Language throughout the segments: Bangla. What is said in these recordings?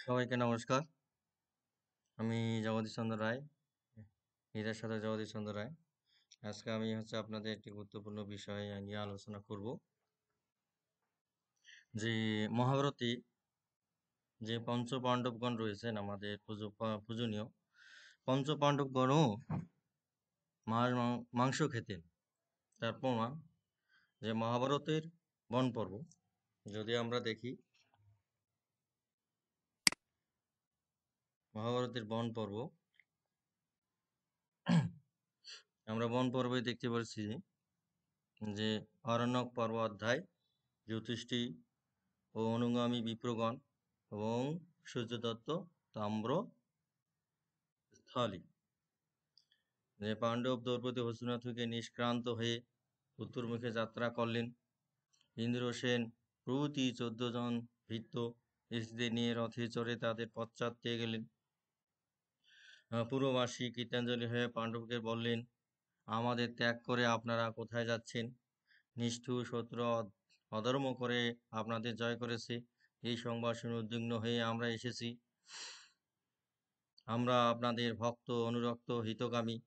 সবাইকে নমস্কার। আমি জগদীশ চন্দ্র রায়, হীরার সাথে জগদীশ চন্দ্র রায়। আজকে আমি আপনাদের একটি গুরুত্বপূর্ণ বিষয় নিয়ে আলোচনা করব, যে মহাভারতে যে পঞ্চপাণ্ডবগণ রয়েছেন, আমাদের পূজনীয় পঞ্চপাণ্ডবগণও মাংস খেতেন। তার প্রমাণ যে মহাভারতের বন পর্ব যদি আমরা দেখি, মহাভারতের বন পর্ব আমরা বন পর্বে দেখতে পাচ্ছি যে অরণ্যক পর্ব অধ্যায়, জ্যোতিষ্ঠী ও অনুগামী বিপ্রগণ এবং সূর্যদত্ত তাম্র স্থলী, যে পাণ্ডব দ্রৌপদী হস্তিনাথ থেকে নিষ্ক্রান্ত হয়ে উত্তরমুখে যাত্রা করলেন। ইন্দ্রসেন প্রভৃতি 14 জন ভৃত্য স্ত্রীদের নিয়ে রথে চড়ে তাদের পশ্চাতে গেলেন। পুরবাসী কীর্তনাঞ্জলি হয়ে পাণ্ডবকে বললেন, আমাদের ত্যাগ করে আপনারা কোথায় যাচ্ছেন? নিষ্ঠুর শত্রু অধর্ম করে আপনাদের জয় করেছে, এই সংবাদ শুনে উদ্বিগ্ন হয়ে আমরা এসেছি। আমরা আপনাদের ভক্ত অনুরক্ত হিতকামী।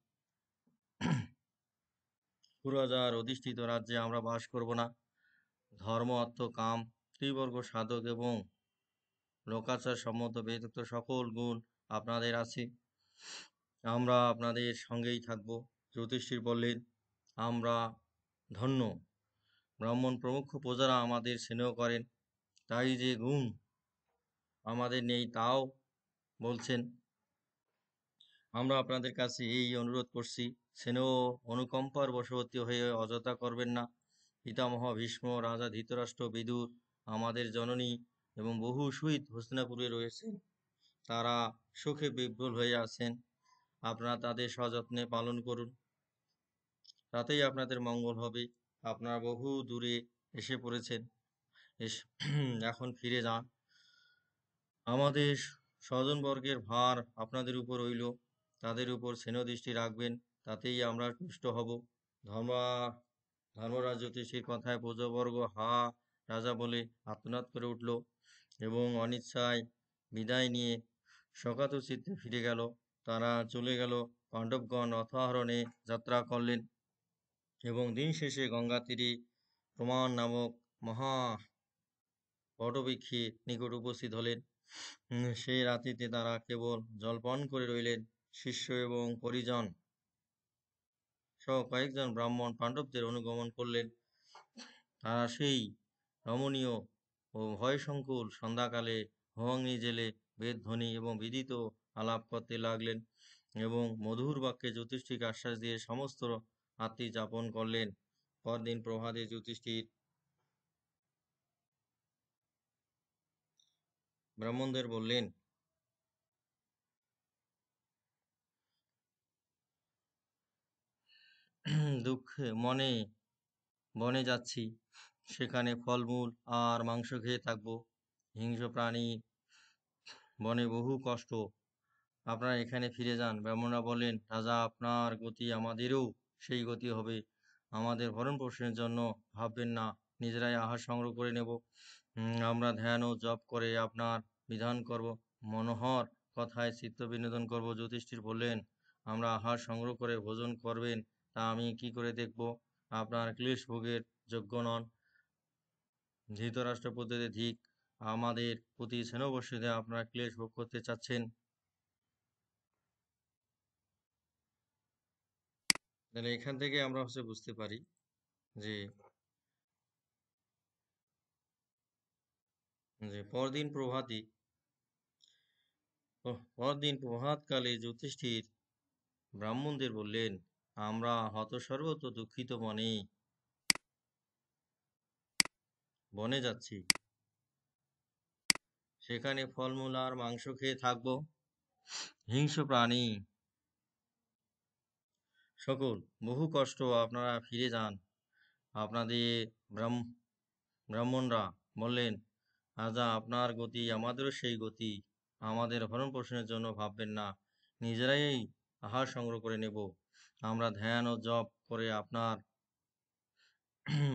পুরজার অধিষ্ঠিত রাজ্যে আমরা বাস করব না। ধর্ম অর্থ কাম ত্রিবর্গ সাধক এবং লোকাচার সম্মত বেদোক্ত সকল গুণ আপনাদের আছে, আমরা আপনাদের সঙ্গেই থাকব। জ্যোতিষীর বললেন, আমরা ধন্য। ব্রাহ্মণ প্রমুখ প্রজারা আমাদের স্নেহ করেন, তাই যে গুণ আমাদের নেই তাও বলছেন। আমরা আপনাদের কাছে এই অনুরোধ করছি, স্নেহ অনুকম্পার বশবর্তী হয়ে অযথা করবেন না। পিতামহ ভীষ্ম, রাজা ধৃতরাষ্ট্র, বিদুর আমাদের জননী এবং বহু শহীদ হস্তিনাপুরে রয়েছেন, তারা সুখে বিভ্রল হয়ে আছেন। আপনারা তাদের সযত্নে পালন করুন, তাতেই আপনাদের মঙ্গল হবে। আপনারা বহু দূরে এসে পড়েছেন, এখন ফিরে যান। আমাদের স্বজনবর্গের ভার আপনাদের উপর রইল, তাদের উপর স্নেহদৃষ্টি রাখবেন, তাতেই আমরা তুষ্ট হব। ধর্মরাজ জ্যোতিষীর কথায় প্রজাবর্গ হা রাজা বলে আর্তনাদ করে উঠল এবং অনিচ্ছায় বিদায় নিয়ে শোকাতুর চিত্তে ফিরে গেল। তারা চলে গেল। পাণ্ডবগণ রথারোহণে যাত্রা করলেন এবং দিন শেষে গঙ্গা তীরে প্রমাণ নামক মহা বটবৃক্ষের নিকট উপস্থিত হলেন। সেই রাত্রিতে তারা কেবল জলপান করে রইলেন। শিষ্য এবং পরিজন সহ কয়েকজন ব্রাহ্মণ পাণ্ডবদের অনুগমন করলেন। তারা সেই রমণীয় ও ভয়সংকুল সন্ধ্যাকালে হোমাগ্নি জেলে বেদধ্বনি এবং বিদিত আলাপ করতে লাগলেন এবং মধুর বাক্যে জ্যোতিষ্ঠিকে আশ্বাস দিয়ে সমস্ত রাত্রি যাপন করলেন। পরদিন প্রভাতে জ্যোতিষ্ঠির ব্রাহ্মণদের বললেন, দুঃখে মনে বনে যাচ্ছি, সেখানে ফলমূল আর মাংস খেয়ে থাকবো। হিংস্র প্রাণী বনে বহু কষ্ট, আপনারা এখানে ফিরে যান। ব্রাহ্মণরা বললেন, রাজা, আপনার গতি আমাদেরও সেই গতি হবে। আমাদের ভরণ পোষণের জন্য ভাববেন না, নিজেরাই আহার সংগ্রহ করে নেব। আমরা ধ্যান ও জপ করে আপনার বিধান করব, মনোহর কথায় চিত্ত বিনোদন করব। যুধিষ্ঠির বললেন, আমরা আহার সংগ্রহ করে ভোজন করবেন তা আমি কি করে দেখব? আপনার ক্লেশ ভোগের যোগ্য নন। ধৃতরাষ্ট্র পদ্ধতি ধিক, আমাদের প্রতি স্নেহবশে আপনারা ক্লেশ ভোগ করতে চাচ্ছেন। তাহলে এখান থেকে আমরা বুঝতে পারি যে যে পরদিন প্রভাতকালে যুধিষ্ঠির ব্রাহ্মণদের বললেন, আমরা হতসর্বত দুঃখিত মনে বনে যাচ্ছি, সেখানে ফলমূল আর মাংস খেয়ে থাকবো। হিংস্র প্রাণী সকল বহু কষ্ট, আপনারা ফিরে যান। আপনাদের ব্রাহ্মণরা বললেন, রাজা, আপনার গতি আমাদেরও সেই গতি। আমাদের ভরণ পোষণের জন্য ভাববেন না, নিজেরাই আহার সংগ্রহ করে নেব। আমরা ধ্যান ও জপ করে আপনার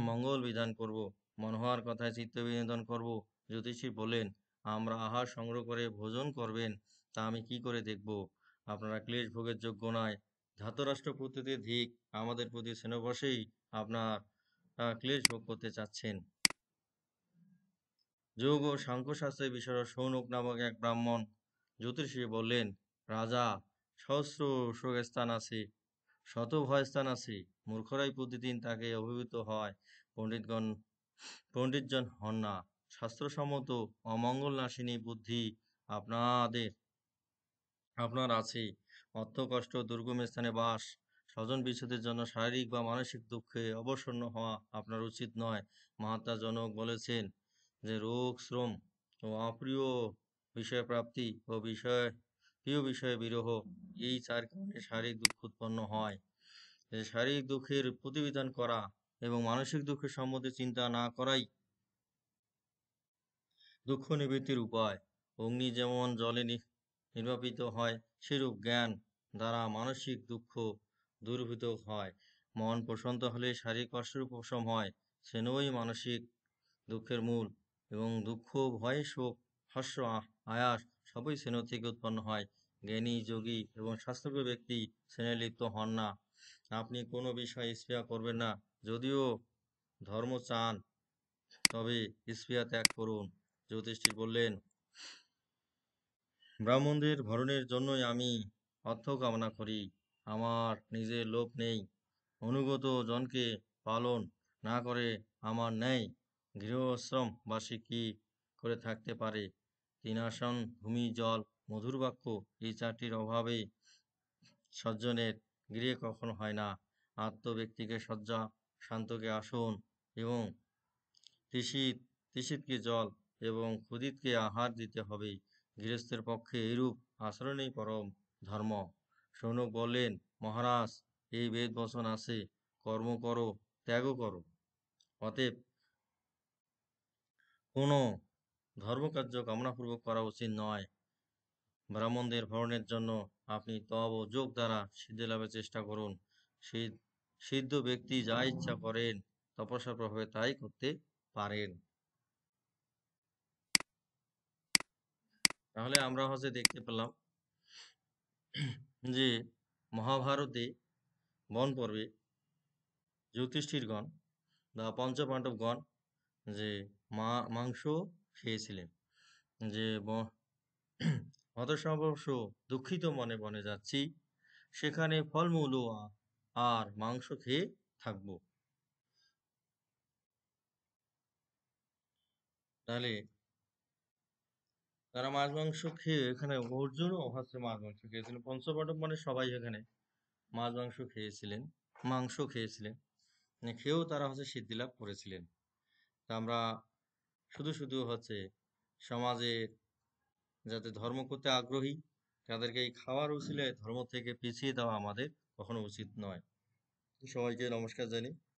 মঙ্গল বিধান করব, মনোহর কথায় চিত্ত বিনোদন করব। জ্যোতিষী বললেন, আমরা আহার সংগ্রহ করে ভোজন করবেন, তা আমি কি করে দেখব? আপনারা ক্লেশ ভোগের যোগ্য নয়। ধাতরাষ্ট্র পদ্ধতির ধিক, আমাদের প্রতি স্নেহবশেই আপনার ক্লেশ ভোগ করতে চাচ্ছেন। যোগ ও সাংখ্যশাস্ত্রের বিশারদ সৌনক নামক এক ব্রাহ্মণ জ্যোতিষী বললেন, রাজা, সহস্র শোকস্থান আছে, শত ভয়স্থান আছে, মূর্খরাই প্রতিদিন তাকে অভিভূত হয়, পণ্ডিতজন হন না। শাস্ত্রসম্মত অমঙ্গল নাশিনী বুদ্ধি আপনার আছে। অর্থ কষ্ট, দুর্গম স্থানে বাস, স্বজন বিচ্ছেদের জন্য শারীরিক বা মানসিক দুঃখে অবসন্ন হওয়া আপনার উচিত নয়। মহাত্মা জনক বলেছেন যে রোগ, শ্রম ও অপ্রিয় বিষয় প্রাপ্তি ও প্রিয় বিষয়ে বিরহ, এই চার কারণে শারীরিক দুঃখ উৎপন্ন হয়। যে শারীরিক দুঃখের প্রতিবিধান করা এবং মানসিক দুঃখের সম্বন্ধে চিন্তা না করাই দুঃখ নিবৃত্তির উপায়। অগ্নি যেমন জলে নির্বাপিত হয়, সেরূপ জ্ঞান দ্বারা মানসিক দুঃখ দূরীভূত হয়। মন প্রশান্ত হলে শারীরিক কষ্টের উপশম হয়। স্নেহই মানসিক দুঃখের মূল, এবং দুঃখ, ভয়, শোক, হর্ষ, আয়াস সবই স্নেহ থেকে উৎপন্ন হয়। জ্ঞানী, যোগী এবং স্বাস্থ্যকর ব্যক্তি স্নেহে লিপ্ত হন না। আপনি কোনো বিষয়ে স্পৃহা করবেন না। যদিও ধর্ম চান, তবে স্পৃহা ত্যাগ করুন। জ্যোতিষী বললেন, ব্রাহ্মণদের ভরণের জন্যই আমি অর্থ কামনা করি। আমার নিজের লোভ নেই। অনুগত জনকে পালন না করে আমার ন্যায় গৃহশ্রমবাসী কি করে থাকতে পারে? তৃণাসন, ভূমি, জল, মধুর বাক্য, এই চারটির অভাবে সজ্জনের গৃহে কখনো হয় না। আত্ম ব্যক্তিকে শয্যা, শান্তকে আসন এবং তৃষিতকে জল এবং ক্ষুধিতকে আহার দিতে হবে। গৃহস্থের পক্ষে এরূপ আচরণেই পরম ধর্ম। শৌনক বললেন, মহারাজ, এই বেদ বচন আছে, কর্ম করো, ত্যাগও করো। অতএব কোনো ধর্মকার্য কামনাপূর্বক করা উচিত নয়। ব্রাহ্মণদের ভরণের জন্য আপনি তপ ও যোগ দ্বারা সিদ্ধি লাভের চেষ্টা করুন। সিদ্ধ ব্যক্তি যা ইচ্ছা করেন, তপস্যার প্রভাবে তাই করতে পারেন। তাহলে আমরা দেখতে পেলাম যে মহাভারতে বন পর্বে যুধিষ্ঠিরগণ বা পঞ্চপাণ্ডবগণ যে মাংস খেয়েছিলেন, যে হতসর্বস্ব দুঃখিত মনে বনে যাচ্ছি, সেখানে ফলমূল আর মাংস খেয়ে থাকবো। তাহলে তারা মাছ মাংস খেয়ে, এখানে অর্জুনও হচ্ছে মাছ মাংস খেয়েছিলেন, পঞ্চপাণ্ডব মানে সবাই এখানে মাছ মাংস খেয়েছিলেন, মাংস খেয়েছিলেন, খেয়েও তারা সিদ্ধি লাভ করেছিলেন। তা আমরা শুধু শুধু সমাজে যাতে ধর্ম করতে আগ্রহী, তাদেরকে এই খাওয়ার উছিলায় ধর্ম থেকে পিছিয়ে দেওয়া আমাদের কখনো উচিত নয়। সবাইকে নমস্কার জানাই।